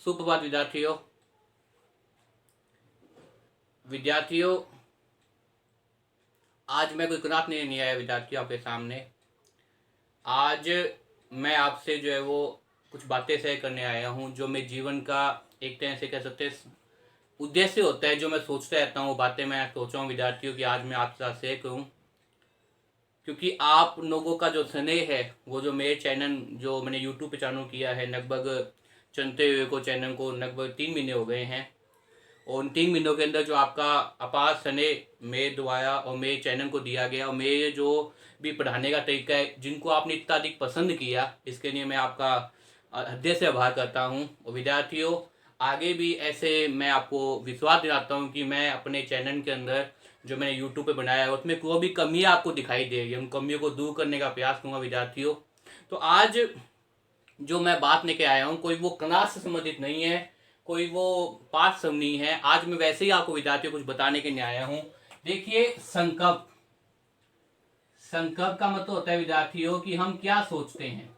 सुप्रभात विद्यार्थियों, आज मैं कोई गुनाह नहीं आया विद्यार्थियों आपके सामने। आज मैं आपसे जो है वो कुछ बातें शेयर करने आया हूँ, जो मेरे जीवन का एक तरह से कह सकते उद्देश्य होता है। जो मैं सोचता रहता हूँ, बातें मैं सोचा हूँ विद्यार्थियों की आज मैं आपके साथ शेयर करूँ, क्योंकि आप लोगों का जो स्नेह है, वो जो मेरे चैनल जो मैंने यूट्यूब पे चालू किया है, लगभग चलते हुए को चैनल को लगभग 3 महीने हो गए हैं, और उन 3 महीनों के अंदर जो आपका अपार स्नेह मेरे द्वारा और मेरे चैनल को दिया गया, और मेरे जो भी पढ़ाने का तरीका है, जिनको आपने इतना अधिक पसंद किया, इसके लिए मैं आपका हृदय से आभार करता हूँ। और विद्यार्थियों, आगे भी ऐसे मैं आपको विश्वास दिलाता हूँ कि मैं अपने चैनल के अंदर जो मैंने यूट्यूब पे बनाया है, उसमें कोई भी कमियाँ आपको दिखाई देगी, उन कमियों को दूर करने का प्रयास करूँगा विद्यार्थियों। तो आज जो मैं बात लेके आया हूँ, कोई वो क्लास से संबंधित नहीं है, कोई वो पाठ सब नहीं है। आज मैं वैसे ही आपको विद्यार्थियों कुछ बताने के लिए आया हूँ। देखिए, संकल्प संकल्प का मतलब होता है विद्यार्थियों कि हम क्या सोचते हैं,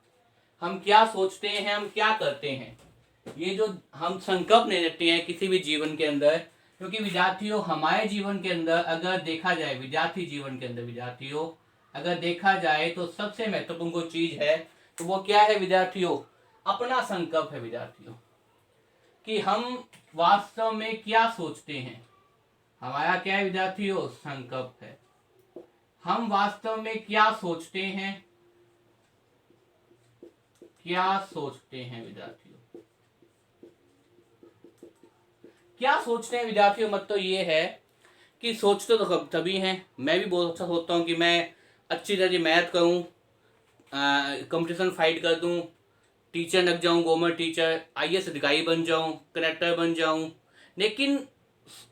हम क्या सोचते हैं, हम क्या करते हैं। ये जो हम संकल्प ले लेते हैं किसी भी जीवन के अंदर, क्योंकि विद्यार्थियों हमारे जीवन के अंदर अगर देखा जाए, विद्यार्थी जीवन के अंदर विद्यार्थियों अगर देखा जाए तो सबसे महत्वपूर्ण कोई चीज है तो वो क्या है विद्यार्थियों? अपना संकल्प है विद्यार्थियों, कि हम वास्तव में क्या सोचते हैं। हमारा क्या है विद्यार्थियों? संकल्प है। हम वास्तव में क्या सोचते हैं, क्या सोचते हैं विद्यार्थियों, क्या सोचते हैं विद्यार्थियों। मतलब तो ये है कि सोचते तो तभी हैं। मैं भी बहुत अच्छा सोचता हूँ कि मैं अच्छी तरह मेहनत करूँ, कंपटीशन फाइट कर दूँ, टीचर लग जाऊँ, गवर्नमेंट टीचर, आईएएस अधिकारी बन जाऊँ, कलेक्टर बन जाऊँ। लेकिन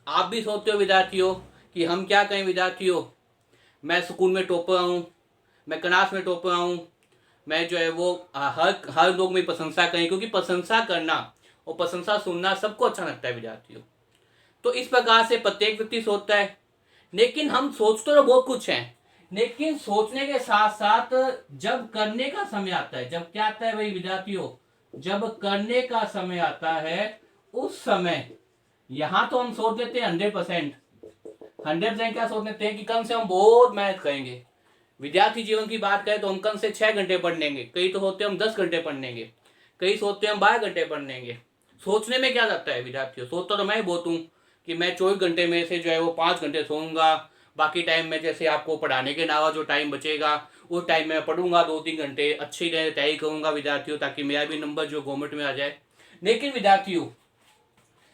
आप भी सोचते हो विद्यार्थियों कि हम क्या करें विद्यार्थियों, मैं स्कूल में टॉपर हूँ, मैं क्लास में टॉपर हूँ, मैं जो है वो हर हर लोग मेरी प्रशंसा करें, क्योंकि प्रशंसा करना और प्रशंसा सुनना सबको अच्छा लगता है विद्यार्थियों। तो इस प्रकार से प्रत्येक व्यक्ति सोचता है। लेकिन हम सोचते तो बहुत कुछ हैं, लेकिन सोचने के साथ साथ जब करने का समय आता है, जब क्या आता है भाई विद्यार्थियों, जब करने का समय आता है, उस समय यहां तो हम सोच लेते हैं 100%, 100% क्या सोच लेते हैं कि कम से हम बहुत मेहनत करेंगे। विद्यार्थी जीवन की बात करें तो हम कम से 6 घंटे पढ़ लेंगे, कई तो सोचते हैं हम 10 घंटे पढ़ लेंगे, कई सोचते हैं हम 12 घंटे पढ़ लेंगे। सोचने में क्या जाता है विद्यार्थियों? सोचता तो मैं बहुत हूँ कि मैं 24 घंटे में से जो है वो 5 घंटे सोऊंगा, बाकी टाइम में जैसे आपको पढ़ाने के अलावा जो टाइम बचेगा उस टाइम में पढ़ूंगा 2-3 घंटे, अच्छी तरह तैयारी करूंगा विद्यार्थियों, ताकि मेरा भी नंबर जो गवर्नमेंट में आ जाए। लेकिन विद्यार्थियों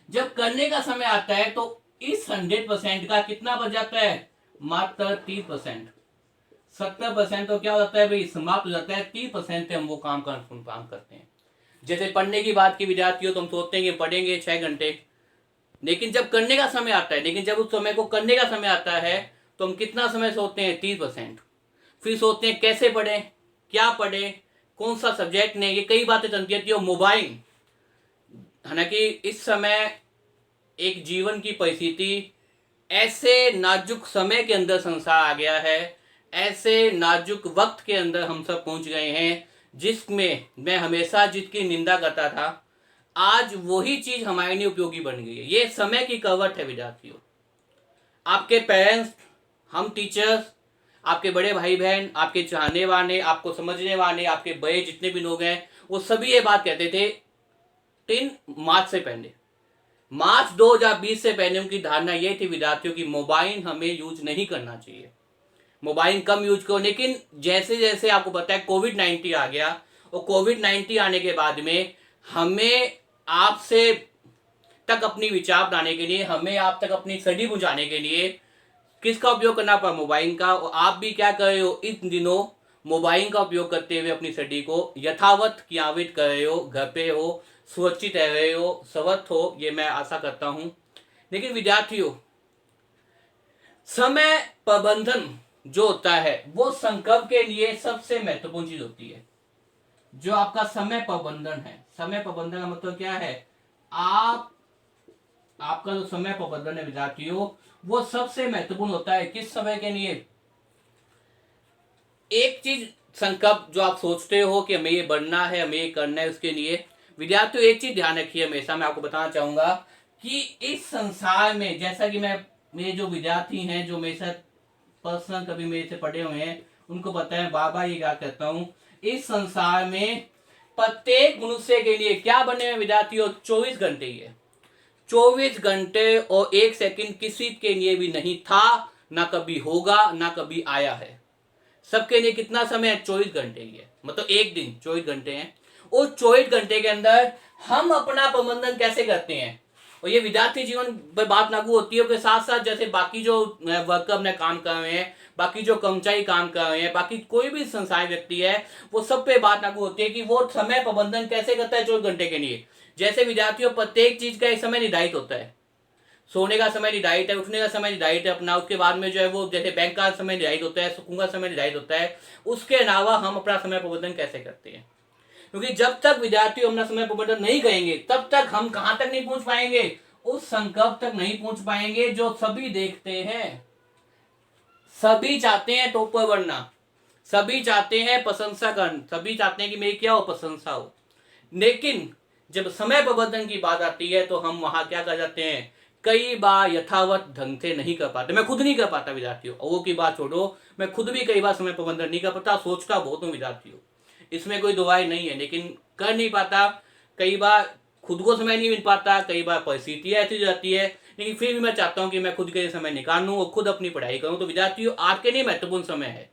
जब करने का समय आता है तो इस 100% का कितना बच जाता है? मात्र 30%। 70% तो क्या हो जाता है भाई? समाप्त हो जाता है। 30% पे हम वो काम करते हैं। जैसे पढ़ने की बात की विद्यार्थियों, तो हम सोचते हैं कि पढ़ेंगे 6 घंटे, लेकिन जब करने का समय आता है, लेकिन जब उस समय को करने का समय आता है तो हम कितना समय सोचते हैं? 30%। फिर सोचते हैं कैसे पढ़ें, क्या पढ़ें, कौन सा सब्जेक्ट ने, ये कई बातें चलती रहती है। मोबाइल, हालांकि इस समय एक जीवन की परिस्थिति, ऐसे नाजुक समय के अंदर संसार आ गया है, ऐसे नाजुक वक्त के अंदर हम सब पहुंच गए हैं, जिसमें मैं हमेशा जिसकी निंदा करता था, आज वही चीज हमारे लिए उपयोगी बन गई है। ये समय की कवट है विद्यार्थियों। आपके पेरेंट्स, हम टीचर्स, आपके बड़े भाई बहन, आपके चाहने वाले, आपको समझने वाले, आपके बड़े जितने भी लोग हैं, वो सभी ये बात कहते थे 3 मार्च से पहले, मार्च 2020 से पहले उनकी धारणा ये थी विद्यार्थियों की मोबाइल हमें यूज नहीं करना चाहिए, मोबाइल कम यूज करो। लेकिन जैसे जैसे आपको पता है कोविड-19 आ गया, और कोविड-19 आने के बाद में हमें आपसे तक अपनी विचार बनाने के लिए, हमें आप तक अपनी स्टडी पहुंचाने के लिए किसका उपयोग करना पड़ा? मोबाइल का। और आप भी क्या कर रहे हो इन दिनों? मोबाइल का उपयोग करते हुए अपनी स्टडी को यथावत क्रियान्वित कर रहे हो, घर पे हो, सुरक्षित रह रहे हो, स्वस्थ हो, ये मैं आशा करता हूं। लेकिन विद्यार्थियों, समय प्रबंधन जो होता है वो संकल्प के लिए सबसे महत्वपूर्ण चीज होती है। जो आपका समय प्रबंधन है, समय प्रबंधन का मतलब क्या है? आपका जो समय प्रबंधन है विद्यार्थियों, वो सबसे महत्वपूर्ण होता है। किस समय के लिए? एक चीज संकल्प जो आप सोचते हो कि हमें ये बनना है, हमें ये करना है, उसके लिए विद्यार्थियों एक चीज ध्यान रखिए, हमेशा मैं आपको बताना चाहूंगा कि इस संसार में, जैसा कि मैं, मेरे जो विद्यार्थी हैं जो मेरे साथ पर्सनल कभी मेरे से पढ़े हुए हैं, उनको पता है बार बार ये क्या कहता हूं, इस संसार में प्रत्येक मनुष्य के लिए क्या बने हुए विद्यार्थियों, 24 घंटे ही है। 24 घंटे और 1 सेकंड किसी के लिए भी नहीं था, ना कभी होगा, ना कभी आया है। सबके लिए कितना समय है, 24 घंटे ही है, मतलब एक दिन 24 घंटे हैं। उस 24 घंटे के अंदर हम अपना प्रबंधन कैसे करते हैं, और ये विद्यार्थी जीवन पर बात लागू होती है, उसके साथ साथ जैसे बाकी जो वर्कर अपने काम कर रहे हैं, बाकी जो कर्मचारी काम कर रहे हैं, बाकी कोई भी संस्थाएं व्यक्ति है, वो सब पे बात लागू होती है कि वो समय प्रबंधन कैसे करता है 24 घंटे के लिए। जैसे विद्यार्थियों प्रत्येक चीज का एक समय निर्धारित होता है, सोने का समय निर्धारित है, उठने का समय निर्धारित है अपना, उसके बाद में जो है वो जैसे बैंक का समय निर्धारित होता है, सुकून का समय निर्धारित होता है। उसके अलावा हम अपना समय प्रबंधन कैसे करते हैं, क्योंकि जब तक विद्यार्थी अपना समय प्रबंधन नहीं करेंगे तब तक हम कहां तक नहीं पहुंच पाएंगे, उस संकल्प तक नहीं पहुंच पाएंगे जो सभी देखते हैं। सभी चाहते हैं टॉप पर बनना, सभी चाहते हैं प्रशंसा करना, सभी चाहते हैं कि मेरी क्या हो, प्रशंसा हो। लेकिन जब समय प्रबंधन की बात आती है तो हम वहां क्या कर जाते हैं, कई बार यथावत ढंग से नहीं कर पाते। मैं खुद नहीं कर पाता विद्यार्थियों, वो की बात छोड़ो, मैं खुद भी कई बार समय प्रबंधन नहीं कर पाता, सोचता बहुत हूँ विद्यार्थियों, इसमें कोई दुआई नहीं है, लेकिन कर नहीं पाता। कई बार खुद को समय नहीं मिल पाता, कई बार परिस्थितियां ऐसी जाती है, लेकिन फिर भी मैं चाहता हूं कि मैं खुद के लिए समय निकालूं और खुद अपनी पढ़ाई करूं। तो विद्यार्थियों आपके लिए महत्वपूर्ण समय है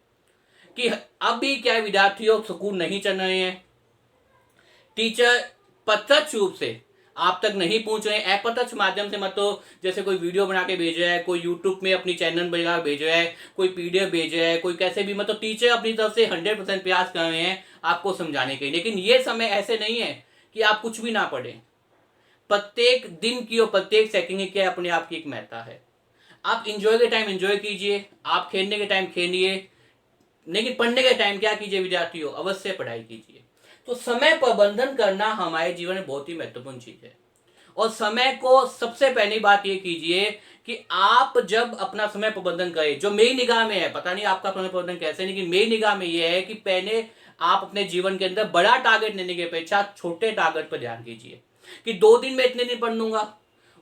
कि अब भी क्या विद्यार्थियों सुकून नहीं चल रहे हैं, टीचर प्रत्यक्ष रूप से आप तक नहीं पहुंच रहे हैं, अप्रत्यक्ष माध्यम से, मतलब जैसे कोई वीडियो बना के भेज रहा है, कोई यूट्यूब में अपनी चैनल बना भेज रहा है, कोई पीडीएफ भेज रहा है, कोई कैसे भी, मतलब टीचर अपनी तरफ से 100% प्रयास कर रहे हैं आपको समझाने के लिए। लेकिन ये समय ऐसे नहीं है कि आप कुछ भी ना पढ़ें। प्रत्येक दिन की और प्रत्येक सेकंड की क्या अपने आप की एक महत्ता है। आप इंजॉय के टाइम इंजॉय कीजिए, आप खेलने के टाइम खेलिए, लेकिन पढ़ने के टाइम क्या कीजिए विद्यार्थियों, अवश्य पढ़ाई कीजिए। तो समय प्रबंधन करना हमारे जीवन में बहुत ही महत्वपूर्ण चीज है। और समय को सबसे पहली बात ये कीजिए कि आप जब अपना समय प्रबंधन करें, जो मेरी निगाह में है, पता नहीं आपका समय प्रबंधन कैसे है, लेकिन मेरी निगाह में ये है कि पहले आप अपने जीवन के अंदर बड़ा टारगेट लेने की अपेक्षा छोटे टारगेट पर ध्यान कीजिए कि 2 दिन में इतने दिन पढ़ लूंगा,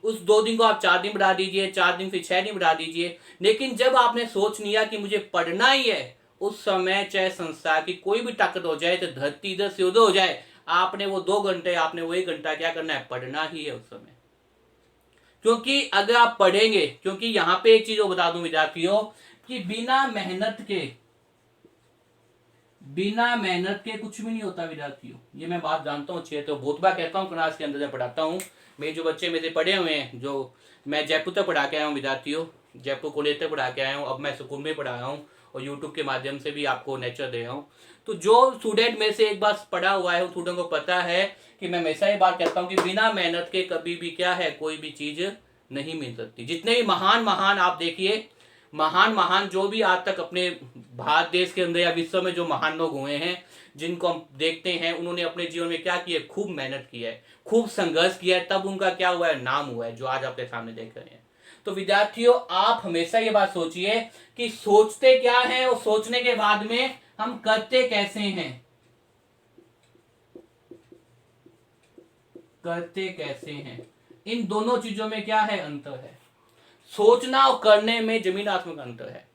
उस 2 दिन को आप 4 दिन बढ़ा दीजिए, 4 दिन फिर 6 दिन बढ़ा दीजिए। लेकिन जब आपने सोच लिया कि मुझे पढ़ना ही है, उस समय चाहे संसार की कोई भी ताकत हो जाए, तो धरती इधर से उधर हो जाए, आपने वो 2 घंटे, आपने वो 1 घंटा क्या करना है, पढ़ना ही है उस समय। क्योंकि अगर आप पढ़ेंगे, क्योंकि यहां पे एक चीज वो बता दूं विद्यार्थियों कि बिना मेहनत के कुछ भी नहीं होता विद्यार्थियों, ये मैं बात जानता हूँ अच्छे, तो बहुत बार कहता हूँ क्लास के अंदर जब पढ़ाता हूँ। मेरे जो बच्चे मेरे पढ़े हुए हैं, जो मैं जयपुर तक पढ़ा के आया हूँ विद्यार्थियों, जयपुर कॉलेज तक पढ़ा के आया हूँ, अब मैं स्कूल में पढ़ा रहा हूँ और यूट्यूब के माध्यम से भी आपको लेक्चर दे रहा हूँ। तो जो स्टूडेंट में से एक बार पढ़ा हुआ है, उस स्टूडेंट को पता है कि मैं हमेशा ये बात कहता हूँ कि बिना मेहनत के कभी भी क्या है, कोई भी चीज नहीं मिल सकती। जितने भी महान आप देखिए, महान जो भी आज तक अपने भारत देश के अंदर या विश्व में जो महान लोग हुए हैं, जिनको हम देखते हैं, उन्होंने अपने जीवन में क्या किया, खूब मेहनत की है, खूब संघर्ष किया है, तब उनका क्या हुआ है, नाम हुआ है, जो आज आपके सामने देख रहे हैं। तो विद्यार्थियों आप हमेशा ये बात सोचिए कि सोचते क्या है और सोचने के बाद में हम करते कैसे हैं, करते कैसे हैं, इन दोनों चीजों में क्या है, अंतर है। सोचना और करने में जमीन आसमान का अंतर है।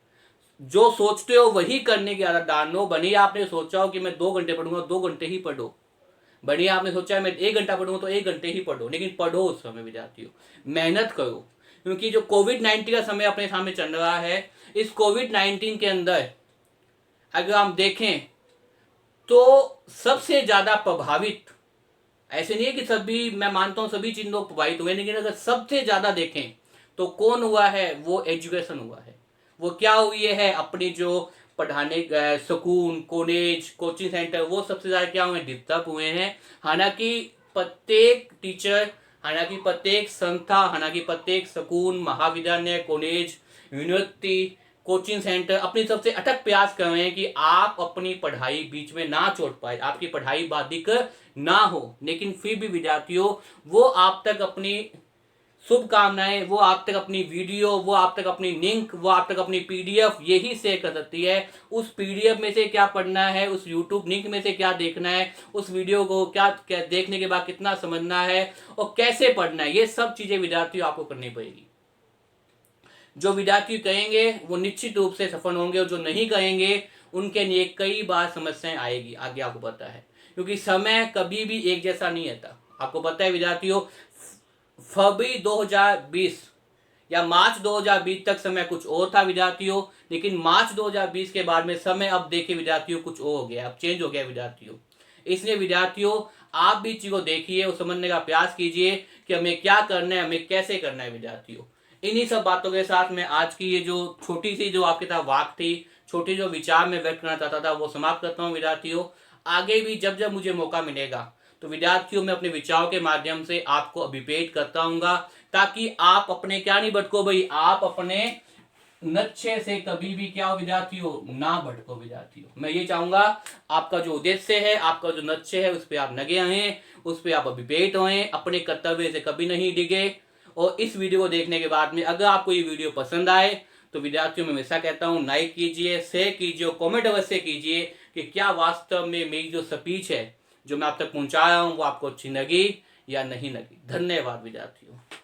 जो सोचते हो वही करने की आदत डाल लो। बनी आपने सोचा हो कि मैं 2 घंटे पढ़ूंगा, 2 घंटे ही पढ़ो। बनी आपने सोचा है मैं 1 घंटा पढ़ूंगा, तो 1 घंटे ही पढ़ो, लेकिन पढ़ो उस समय विद्यार्थियों, मेहनत करो। क्योंकि जो कोविड-19 का समय अपने सामने चल रहा है, इस कोविड-19 के अंदर अगर हम देखें तो सबसे ज्यादा प्रभावित, ऐसे नहीं है कि सभी, मैं मानता हूं सभी चीज लोग प्रभावित हुए, लेकिन अगर सबसे ज्यादा देखें तो कौन हुआ है, वो एजुकेशन हुआ है। वो क्या हुई है, अपनी जो पढ़ाने स्कूल, कॉलेज, कोचिंग सेंटर, वो सबसे ज्यादा क्या हुए, डिस्टर्ब हुए हैं। हालांकि प्रत्येक टीचर, हालांकि प्रत्येक संस्था, हालांकि प्रत्येक स्कूल, महाविद्यालय, कॉलेज, यूनिवर्सिटी, कोचिंग सेंटर अपनी सबसे अथक प्रयास कर रहे हैं कि आप अपनी पढ़ाई बीच में ना छोड़ पाए, आपकी पढ़ाई बाधिक ना हो। लेकिन फिर भी विद्यार्थियों वो आप तक अपनी शुभकामनाएं। वो आप तक अपनी वीडियो, वो आप तक अपनी लिंक, वो आप तक अपनी पीडीएफ यही शेयर कर सकती है। उस पीडीएफ में से क्या पढ़ना है, उस यूट्यूब लिंक में से क्या देखना है, उस वीडियो को क्या देखने के बाद कितना समझना है और कैसे पढ़ना है, ये सब चीजें विद्यार्थियों आपको करनी पड़ेगी। जो विद्यार्थी कहेंगे वो निश्चित रूप से सफल होंगे, और जो नहीं कहेंगे उनके लिए कई बार समस्याएं आएगी आगे, आपको पता है। क्योंकि समय कभी भी एक जैसा नहीं रहता। आपको पता है विद्यार्थियों, फरवरी 2020 या मार्च 2020 तक समय कुछ और था विद्यार्थियों, लेकिन मार्च 2020 के बाद में समय अब देखिए विद्यार्थियों कुछ और हो गया, अब चेंज हो गया विद्यार्थियों। इसलिए विद्यार्थियों आप भी चीज को देखिए और समझने का प्रयास कीजिए कि हमें क्या करना है, हमें कैसे करना है विद्यार्थियों। इन्हीं सब बातों के साथ मैं आज की ये जो छोटी सी जो आपके साथ वाक थी, छोटी जो विचार मैं व्यक्त करना चाहता था, वो समाप्त करता हूँ विद्यार्थियों। आगे भी जब जब मुझे मौका मिलेगा तो विद्यार्थियों में अपने विचारों के माध्यम से आपको अभिप्रेत करता हूँगा, ताकि आप अपने क्या नहीं भटको भाई, आप अपने लक्ष्य से कभी भी क्या हो विद्यार्थियों, ना भटको विद्यार्थियों। मैं ये चाहूंगा आपका जो उद्देश्य है, आपका जो लक्ष्य है, उस पर आप लगे रहें, उस पर आप अभिप्रेत हों, अपने कर्तव्य से कभी नहीं डिगे। और इस वीडियो को देखने के बाद में अगर आपको ये वीडियो पसंद आए तो विद्यार्थियों में हमेशा कहता हूँ लाइक कीजिए, शेयर कीजिए और कमेंट अवश्य कीजिए कि क्या वास्तव में मेरी जो स्पीच है जो मैं आप तक पहुंचा रहा हूँ वो आपको अच्छी लगी या नहीं लगी। धन्यवाद विद्यार्थियों।